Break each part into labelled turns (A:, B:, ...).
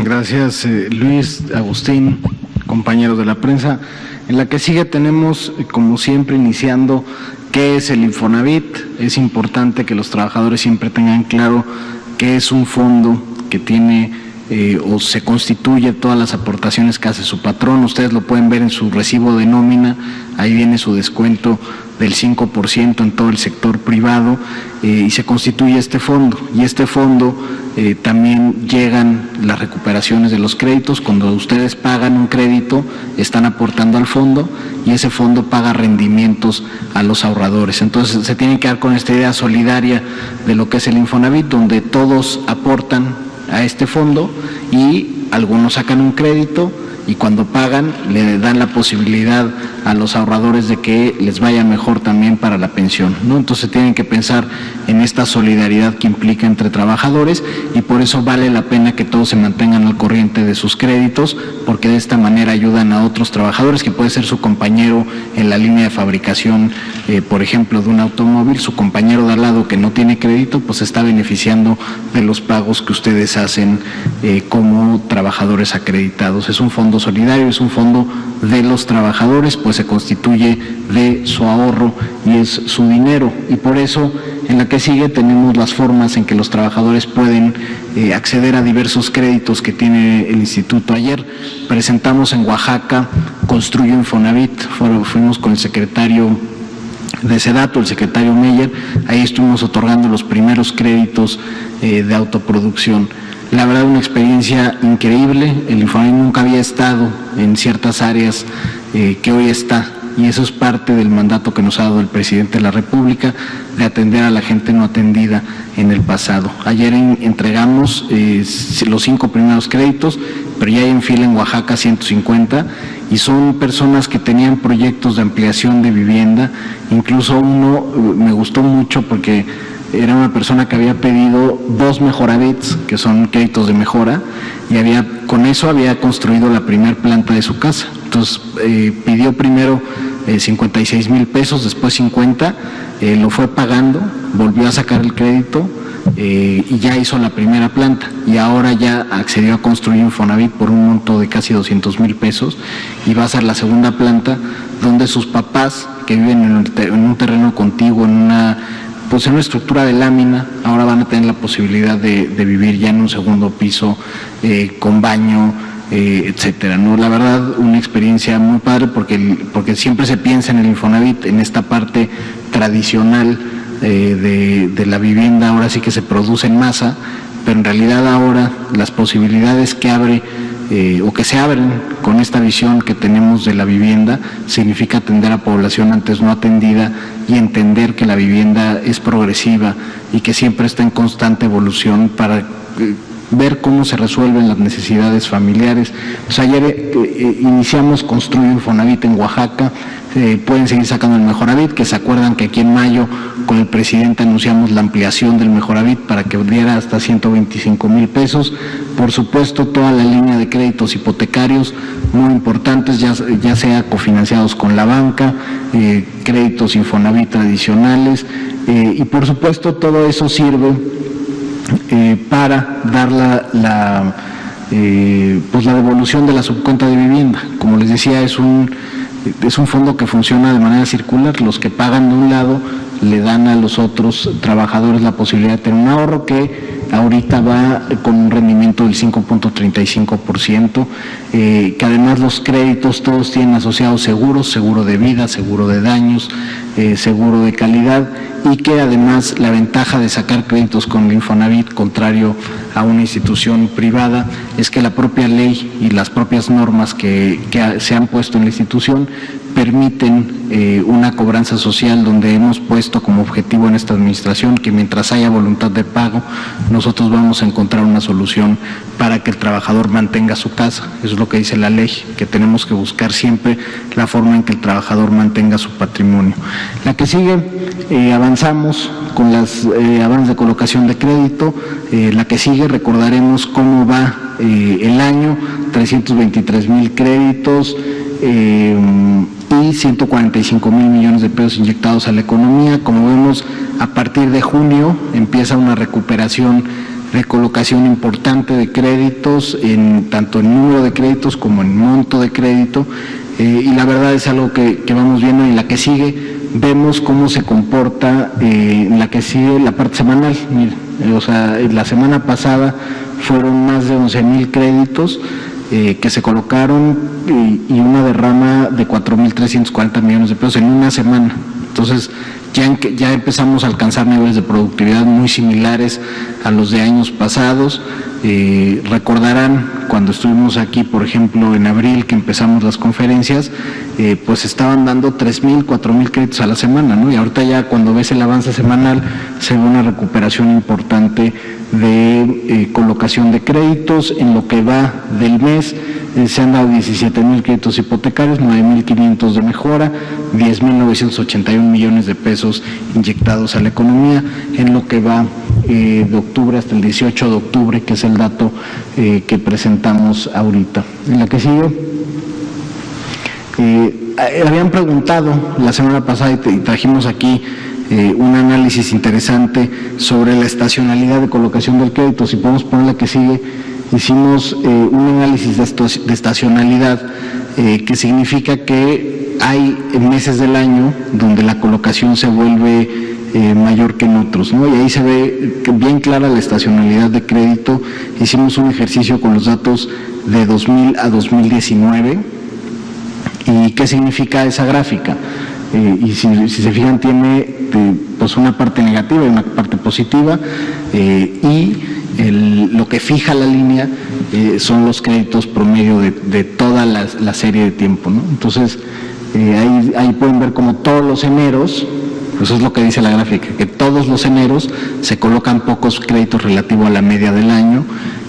A: Gracias, Luis, Agustín, compañeros de la prensa. En la que sigue tenemos, como siempre, iniciando qué es el Infonavit. Es importante que los trabajadores siempre tengan claro qué es un fondo que tiene o se constituye todas las aportaciones que hace su patrón. Ustedes lo pueden ver en su recibo de nómina, ahí viene su descuento del 5% en todo el sector privado, y se constituye este fondo. Y este fondo también llegan las recuperaciones de los créditos. Cuando ustedes pagan un crédito, están aportando al fondo y ese fondo paga rendimientos a los ahorradores. Entonces se tienen que dar con esta idea solidaria de lo que es el Infonavit, donde todos aportan a este fondo y algunos sacan un crédito y cuando pagan le dan la posibilidad a los ahorradores de que les vaya mejor también para la pensión, ¿no? Entonces tienen que pensar en esta solidaridad que implica entre trabajadores y por eso vale la pena que todos se mantengan al corriente de sus créditos, porque de esta manera ayudan a otros trabajadores, que puede ser su compañero en la línea de fabricación, por ejemplo, de un automóvil. Su compañero de al lado que no tiene crédito, pues está beneficiando de los pagos que ustedes hacen como trabajadores acreditados. Es un fondo solidario, es un fondo de los trabajadores, pues se constituye de su ahorro y es su dinero. Y por eso en la que sigue tenemos las formas en que los trabajadores pueden acceder a diversos créditos que tiene el instituto. Ayer presentamos en Oaxaca Construyo Infonavit, fuimos con el secretario de Sedato, el secretario Meyer, ahí estuvimos otorgando los primeros créditos de autoproducción. La verdad, una experiencia increíble. El Infonavit nunca había estado en ciertas áreas que hoy está, y eso es parte del mandato que nos ha dado el presidente de la República, de atender a la gente no atendida en el pasado. Ayer entregamos los 5 primeros créditos, pero ya hay en fila en Oaxaca 150, y son personas que tenían proyectos de ampliación de vivienda. Incluso uno me gustó mucho porque era una persona que había pedido 2 Mejoravits, que son créditos de mejora, y con eso había construido la primera planta de su casa. Entonces pidió primero 56,000 pesos, después 50, lo fue pagando, volvió a sacar el crédito y ya hizo la primera planta, y ahora ya accedió a construir Infonavit por un monto de casi 200,000 pesos y va a hacer la segunda planta, donde sus papás, que viven en un terreno contiguo, en una estructura de lámina, ahora van a tener la posibilidad de vivir ya en un segundo piso con baño, etcétera, ¿no? La verdad, una experiencia muy padre, porque siempre se piensa en el Infonavit, en esta parte tradicional de la vivienda, ahora sí que se produce en masa, pero en realidad ahora las posibilidades que abre o que se abren con esta visión que tenemos de la vivienda significa atender a población antes no atendida y entender que la vivienda es progresiva y que siempre está en constante evolución para ver cómo se resuelven las necesidades familiares. Pues ayer iniciamos Construyo Infonavit en Oaxaca. Pueden seguir sacando el Mejoravit, que se acuerdan que aquí en mayo con el presidente anunciamos la ampliación del Mejoravit para que diera hasta 125,000 pesos. Por supuesto, toda la línea de créditos hipotecarios muy importantes, ya sea cofinanciados con la banca, créditos Infonavit tradicionales, y por supuesto todo eso sirve para dar la devolución de la subcuenta de vivienda. Como les decía, es un fondo que funciona de manera circular. Los que pagan de un lado le dan a los otros trabajadores la posibilidad de tener un ahorro que ahorita va con un rendimiento del 5.35%, que además los créditos todos tienen asociados seguros, seguro de vida, seguro de daños, seguro de calidad, y que además la ventaja de sacar créditos con el Infonavit, contrario a una institución privada, es que la propia ley y las propias normas que se han puesto en la institución permiten una cobranza social, donde hemos puesto como objetivo en esta administración que mientras haya voluntad de pago, nosotros vamos a encontrar una solución para que el trabajador mantenga su casa. Eso es lo que dice la ley, que tenemos que buscar siempre la forma en que el trabajador mantenga su patrimonio. La que sigue, avanzamos con las avances de colocación de crédito. La que sigue, recordaremos cómo va el año: 323,000 créditos, y 145,000 millones de pesos inyectados a la economía. Como vemos, a partir de junio empieza una recuperación recolocación importante de créditos, tanto en número de créditos como en monto de crédito, y la verdad es algo que vamos viendo. En la que sigue vemos cómo se comporta, en la que sigue la parte semanal. Miren, o sea, la semana pasada fueron más de 11,000 créditos que se colocaron y una derrama de 4,340 millones de pesos en una semana. Entonces ya empezamos a alcanzar niveles de productividad muy similares a los de años pasados. Recordarán cuando estuvimos aquí, por ejemplo, en abril, que empezamos las conferencias, pues estaban dando 3,000, 4,000 créditos a la semana, ¿no? Y ahorita ya cuando ves el avance semanal se ve una recuperación importante de colocación de créditos. En lo que va del mes se han dado 17,000 créditos hipotecarios, 9,500 de mejora, 10,981 millones de pesos inyectados a la economía. En lo que va de octubre hasta el 18 de octubre, que es el dato que presentamos ahorita. En la que sigue, habían preguntado la semana pasada y trajimos aquí un análisis interesante sobre la estacionalidad de colocación del crédito. Si podemos poner la que sigue, hicimos un análisis de estacionalidad, que significa que hay meses del año donde la colocación se vuelve mayor que en otros, ¿no? Y ahí se ve bien clara la estacionalidad de crédito. Hicimos un ejercicio con los datos de 2000 a 2019. ¿Y qué significa esa gráfica? Y si se fijan, tiene pues una parte negativa y una parte positiva, y lo que fija la línea son los créditos promedio de toda la serie de tiempo, ¿no? Entonces, ahí pueden ver como todos los eneros, eso es lo que dice la gráfica, que todos los eneros se colocan pocos créditos relativo a la media del año,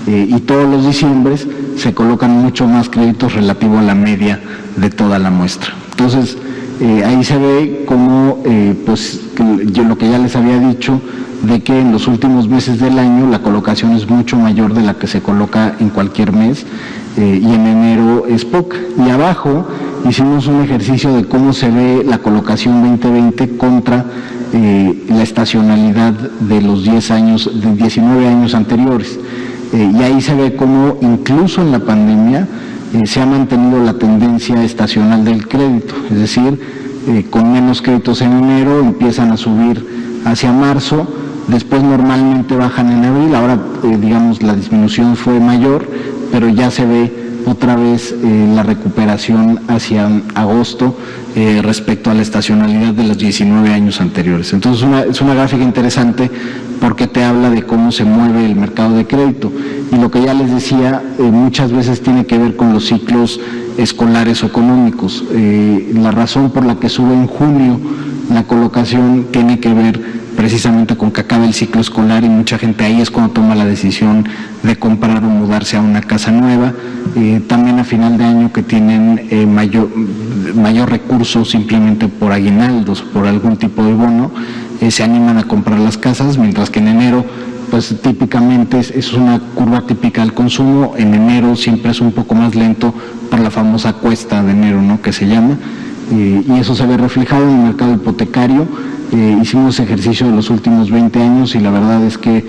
A: y todos los diciembres se colocan mucho más créditos relativo a la media de toda la muestra. Entonces, ahí se ve como, pues, yo lo que ya les había dicho, de que en los últimos meses del año la colocación es mucho mayor de la que se coloca en cualquier mes, y en enero es poca. Y abajo hicimos un ejercicio de cómo se ve la colocación 2020 contra la estacionalidad de los 19 años anteriores. Y ahí se ve cómo incluso en la pandemia se ha mantenido la tendencia estacional del crédito, es decir, con menos créditos en enero empiezan a subir hacia marzo, después normalmente bajan en abril. Ahora digamos la disminución fue mayor, pero ya se ve otra vez la recuperación hacia agosto respecto a la estacionalidad de los 19 años anteriores. Entonces es una gráfica interesante porque te habla de cómo se mueve el mercado de crédito, y lo que ya les decía, muchas veces tiene que ver con los ciclos escolares o económicos. La razón por la que sube en junio la colocación tiene que ver precisamente con que acaba el ciclo escolar, y mucha gente ahí es cuando toma la decisión de comprar o mudarse a una casa nueva. También a final de año, que tienen mayor recurso simplemente por aguinaldos, por algún tipo de bono, se animan a comprar las casas, mientras que en enero, pues típicamente es una curva típica del consumo. En enero siempre es un poco más lento por la famosa cuesta de enero, ¿no?, que se llama, y eso se ve reflejado en el mercado hipotecario. Hicimos ejercicio de los últimos 20 años y la verdad es que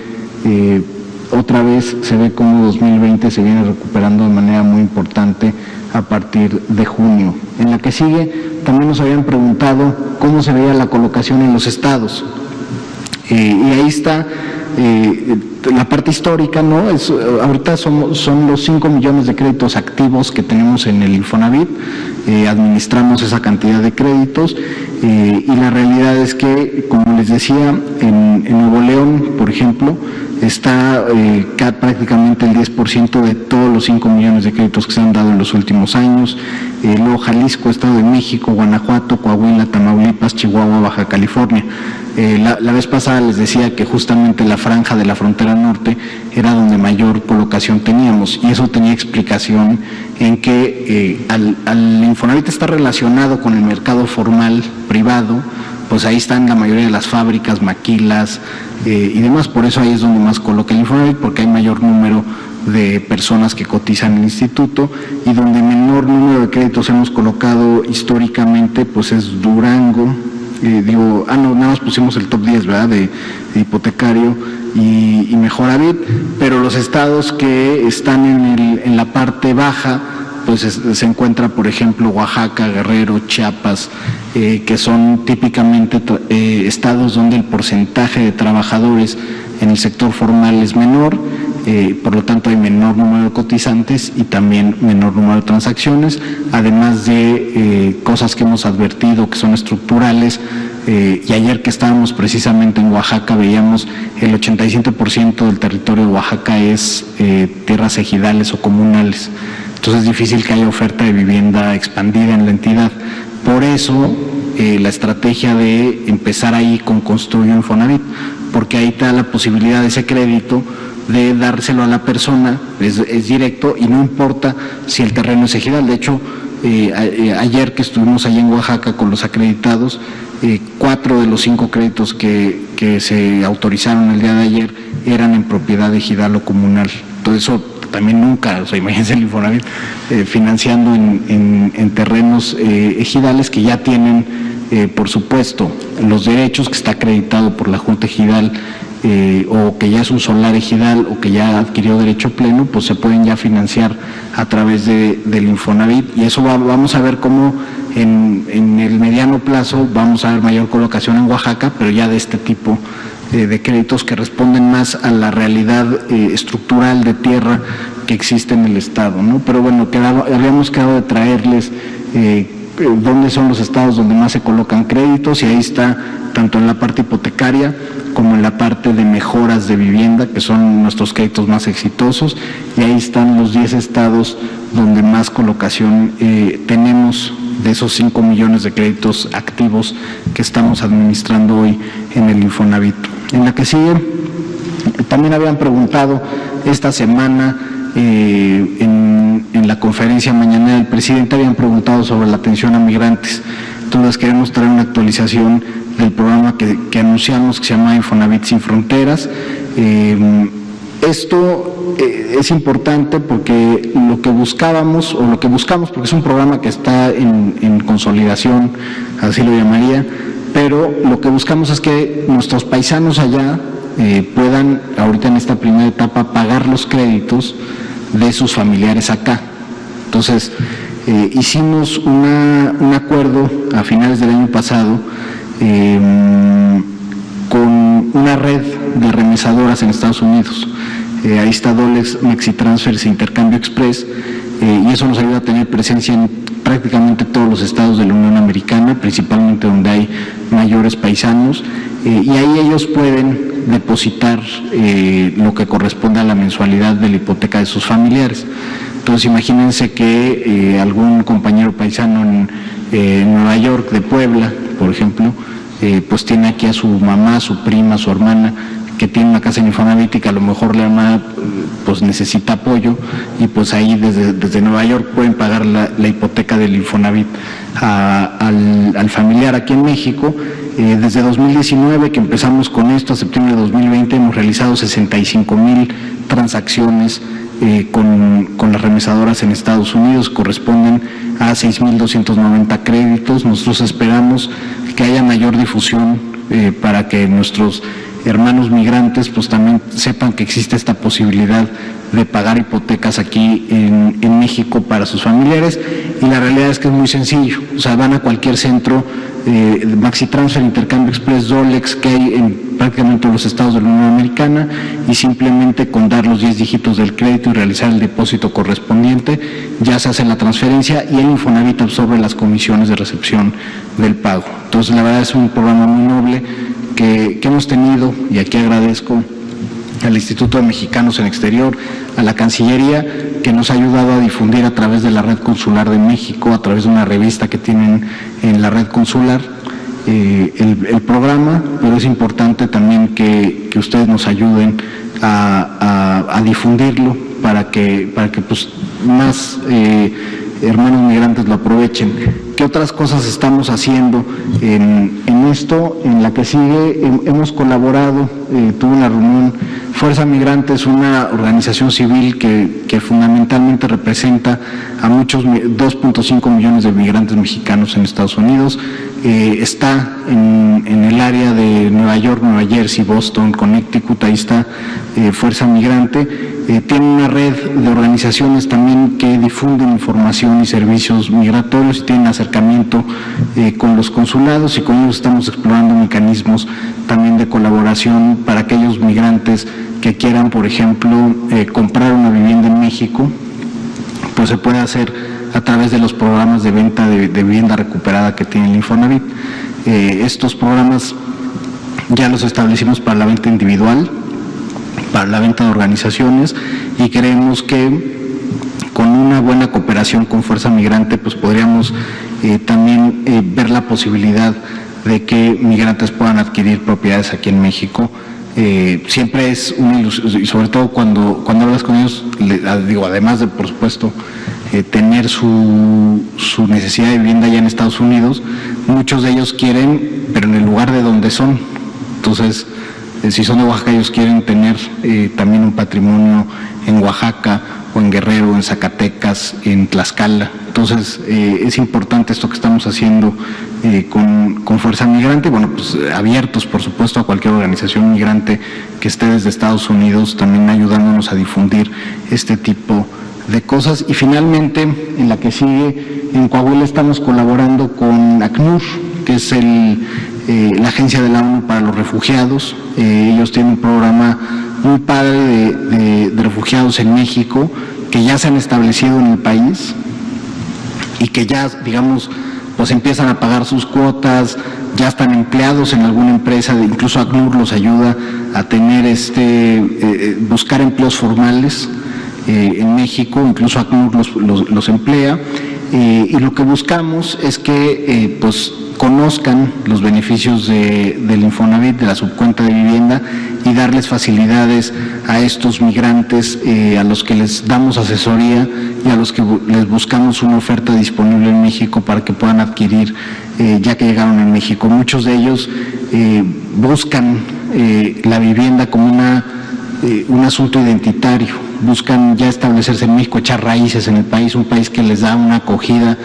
A: otra vez se ve como 2020 se viene recuperando de manera muy importante a partir de junio. En la que sigue, también nos habían preguntado cómo se veía la colocación en los estados, y ahí está la parte histórica, ¿no? Ahorita son los 5 millones de créditos activos que tenemos en el Infonavit. Administramos esa cantidad de créditos, y la realidad es que, como les decía, en Nuevo León, por ejemplo, está prácticamente el 10% de todos los 5 millones de créditos que se han dado en los últimos años. Luego Jalisco, Estado de México, Guanajuato, Coahuila, Tamaulipas, Chihuahua, Baja California. La vez pasada les decía que justamente la franja de la frontera norte era donde mayor colocación teníamos, y eso tenía explicación en que al Infonavit está relacionado con el mercado formal privado, pues ahí están la mayoría de las fábricas, maquilas y demás. Por eso ahí es donde más coloca el Infonavit, porque hay mayor número de personas que cotizan en el instituto, y donde menor número de créditos hemos colocado históricamente pues es Durango. Nada más pusimos el top 10, ¿verdad?, de hipotecario, y Mejoravit, pero los estados que están en la parte baja, pues se encuentra, por ejemplo, Oaxaca, Guerrero, Chiapas, que son típicamente estados donde el porcentaje de trabajadores en el sector formal es menor, por lo tanto hay menor número de cotizantes y también menor número de transacciones, además de cosas que hemos advertido que son estructurales. Y ayer que estábamos precisamente en Oaxaca veíamos el 87% del territorio de Oaxaca es tierras ejidales o comunales. Entonces es difícil que haya oferta de vivienda expandida en la entidad. Por eso la estrategia de empezar ahí con Construye Infonavit, porque ahí te da la posibilidad de ese crédito de dárselo a la persona, es directo y no importa si el terreno es ejidal. De hecho, ayer que estuvimos allí en Oaxaca con los acreditados, 4 de los 5 créditos que se autorizaron el día de ayer eran en propiedad ejidal o comunal. Entonces eso también nunca, o sea, imagínense el Infonavit financiando en terrenos ejidales que ya tienen, por supuesto, los derechos, que está acreditado por la Junta Ejidal, o que ya es un solar ejidal o que ya adquirió derecho pleno, pues se pueden ya financiar a través del Infonavit, y eso vamos a ver cómo en el mediano plazo vamos a ver mayor colocación en Oaxaca, pero ya de este tipo de créditos que responden más a la realidad estructural de tierra que existe en el estado, ¿no? Pero bueno, habíamos quedado de traerles dónde son los estados donde más se colocan créditos, y ahí está tanto en la parte hipotecaria como en la parte de mejoras de vivienda, que son nuestros créditos más exitosos, y ahí están los 10 estados donde más colocación tenemos de esos 5 millones de créditos activos que estamos administrando hoy en el Infonavit. En la que sigue, también habían preguntado esta semana en la conferencia mañanera del presidente, habían preguntado sobre la atención a migrantes. Entonces queremos traer una actualización del programa que anunciamos, que se llama Infonavit Sin Fronteras. Esto es importante porque lo que buscamos, porque es un programa que está en consolidación, así lo llamaría, pero lo que buscamos es que nuestros paisanos allá puedan, ahorita en esta primera etapa, pagar los créditos de sus familiares acá. Entonces, hicimos un acuerdo a finales del año pasado con una red de remesadoras en Estados Unidos. Ahí está Dolex, Mexitransfers e Intercambio Express, y eso nos ayuda a tener presencia en prácticamente todos los estados de la Unión Americana, principalmente donde hay mayores paisanos, y ahí ellos pueden depositar lo que corresponde a la mensualidad de la hipoteca de sus familiares. Entonces imagínense que algún compañero paisano en Nueva York, de Puebla, por ejemplo, pues tiene aquí a su mamá, su prima, su hermana, que tiene una casa en Infonavit y que a lo mejor la hermana pues necesita apoyo, y pues ahí desde Nueva York pueden pagar la hipoteca del Infonavit al familiar aquí en México. Desde 2019 que empezamos con esto, a septiembre de 2020, hemos realizado 65,000 transacciones con las remesadoras en Estados Unidos, corresponden a 6,290 créditos. Nosotros esperamos que haya mayor difusión para que nuestros hermanos migrantes pues también sepan que existe esta posibilidad de pagar hipotecas aquí en México para sus familiares, y la realidad es que es muy sencillo. O sea, van a cualquier centro, Mexitransfer, Intercambio Express, Dolex, que hay en prácticamente todos los estados de la Unión Americana, y simplemente con dar los 10 dígitos del crédito y realizar el depósito correspondiente, ya se hace la transferencia y el Infonavit absorbe las comisiones de recepción del pago. Entonces, la verdad es un programa muy noble que hemos tenido, y aquí agradezco al Instituto de Mexicanos en Exterior, a la Cancillería, que nos ha ayudado a difundir a través de la Red Consular de México, a través de una revista que tienen en la Red Consular, el programa, pero es importante también que ustedes nos ayuden a difundirlo para que pues más hermanos migrantes lo aprovechen. ¿Qué otras cosas estamos haciendo en esto? En la que sigue, hemos colaborado, tuve una reunión Fuerza Migrante es una organización civil que fundamentalmente representa a muchos 2.5 millones de migrantes mexicanos en Estados Unidos. Está en el área de Nueva York, Nueva Jersey, Boston, Connecticut, ahí está Fuerza Migrante. Tiene una red de organizaciones también que difunden información y servicios migratorios y tienen acercamiento con los consulados, y con ellos estamos explorando mecanismos también de colaboración para aquellos migrantes que quieran, por ejemplo, comprar una vivienda en México. Pues se puede hacer a través de los programas de venta de vivienda recuperada que tiene el Infonavit. Estos programas ya los establecimos para la venta individual, para la venta de organizaciones, y creemos que con una buena cooperación con Fuerza Migrante pues podríamos también ver la posibilidad de que migrantes puedan adquirir propiedades aquí en México. Siempre es una ilusión, y sobre todo cuando hablas con ellos, digo, además de, por supuesto, tener su necesidad de vivienda allá en Estados Unidos, muchos de ellos quieren, pero en el lugar de donde son. Entonces, si son de Oaxaca, ellos quieren tener también un patrimonio en Oaxaca, o en Guerrero, en Zacatecas, en Tlaxcala. Entonces, es importante esto que estamos haciendo con Fuerza Migrante, bueno, pues abiertos, por supuesto, a cualquier organización migrante que esté desde Estados Unidos, también ayudándonos a difundir este tipo de cosas. Y finalmente, en la que sigue, en Coahuila estamos colaborando con ACNUR, que es la Agencia de la ONU para los Refugiados. Ellos tienen un programa muy padre de refugiados en México, que ya se han establecido en el país y que ya, digamos, pues empiezan a pagar sus cuotas, ya están empleados en alguna empresa, incluso ACNUR los ayuda a tener buscar empleos formales en México, incluso ACNUR los emplea, y lo que buscamos es que pues conozcan los beneficios del Infonavit, de la subcuenta de vivienda, y darles facilidades a estos migrantes a los que les damos asesoría y a los que les buscamos una oferta disponible en México para que puedan adquirir ya que llegaron en México. Muchos de ellos buscan la vivienda como un asunto identitario, buscan ya establecerse en México, echar raíces en el país, un país que les da una acogida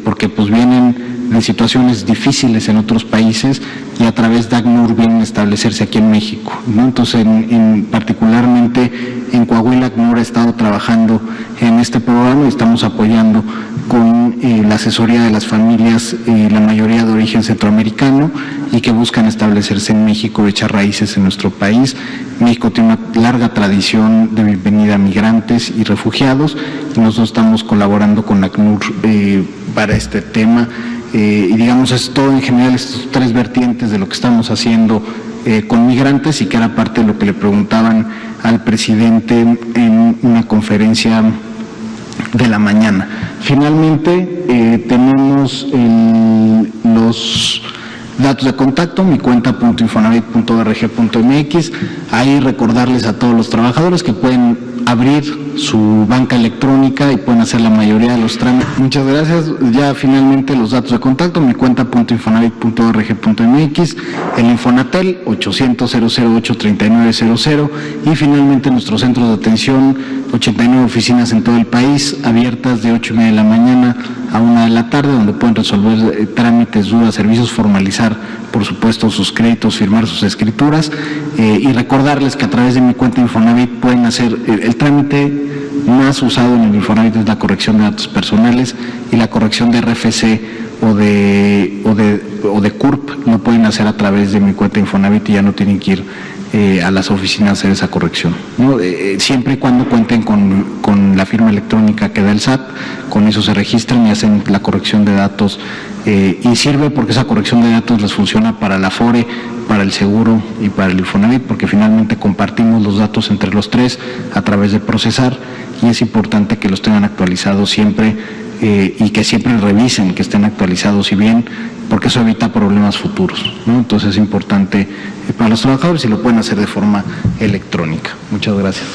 A: porque pues vienen en situaciones difíciles en otros países y a través de ACNUR vienen a establecerse aquí en México, ¿no? Entonces, particularmente en Coahuila, ACNUR ha estado trabajando en este programa y estamos apoyando con la asesoría de las familias, la mayoría de origen centroamericano, y que buscan establecerse en México, echar raíces en nuestro país. México tiene una larga tradición de bienvenida a migrantes y refugiados, y nosotros estamos colaborando con ACNUR para este tema. Y digamos, es todo en general, estos tres vertientes de lo que estamos haciendo con migrantes, y que era parte de lo que le preguntaban al presidente en una conferencia de la mañana. Finalmente, tenemos los datos de contacto, mi cuenta.infonavit.org.mx. Ahí recordarles a todos los trabajadores que pueden abrir su banca electrónica y pueden hacer la mayoría de los trámites. Muchas gracias. Ya finalmente los datos de contacto, mi cuenta.infonavit.org.mx, el Infonatel 800-008-3900, y finalmente nuestros centros de atención, 89 oficinas en todo el país, abiertas de 8:30 de la mañana a 1 de la tarde, donde pueden resolver trámites, dudas, servicios, formalizar, por supuesto, sus créditos, firmar sus escrituras, y recordarles que a través de mi cuenta Infonavit pueden hacer el trámite más usado en el Infonavit, es la corrección de datos personales, y la corrección de RFC o de CURP lo pueden hacer a través de mi cuenta Infonavit y ya no tienen que ir a las oficinas a hacer esa corrección, ¿no? Siempre y cuando cuenten con la firma electrónica que da el SAT, con eso se registran y hacen la corrección de datos, y sirve porque esa corrección de datos les funciona para la Afore, para el seguro y para el Infonavit, porque finalmente compartimos los datos entre los tres a través de Procesar, y es importante que los tengan actualizados siempre, y que siempre revisen que estén actualizados y bien, porque eso evita problemas futuros, ¿no? Entonces es importante para los trabajadores y lo pueden hacer de forma electrónica. Muchas gracias.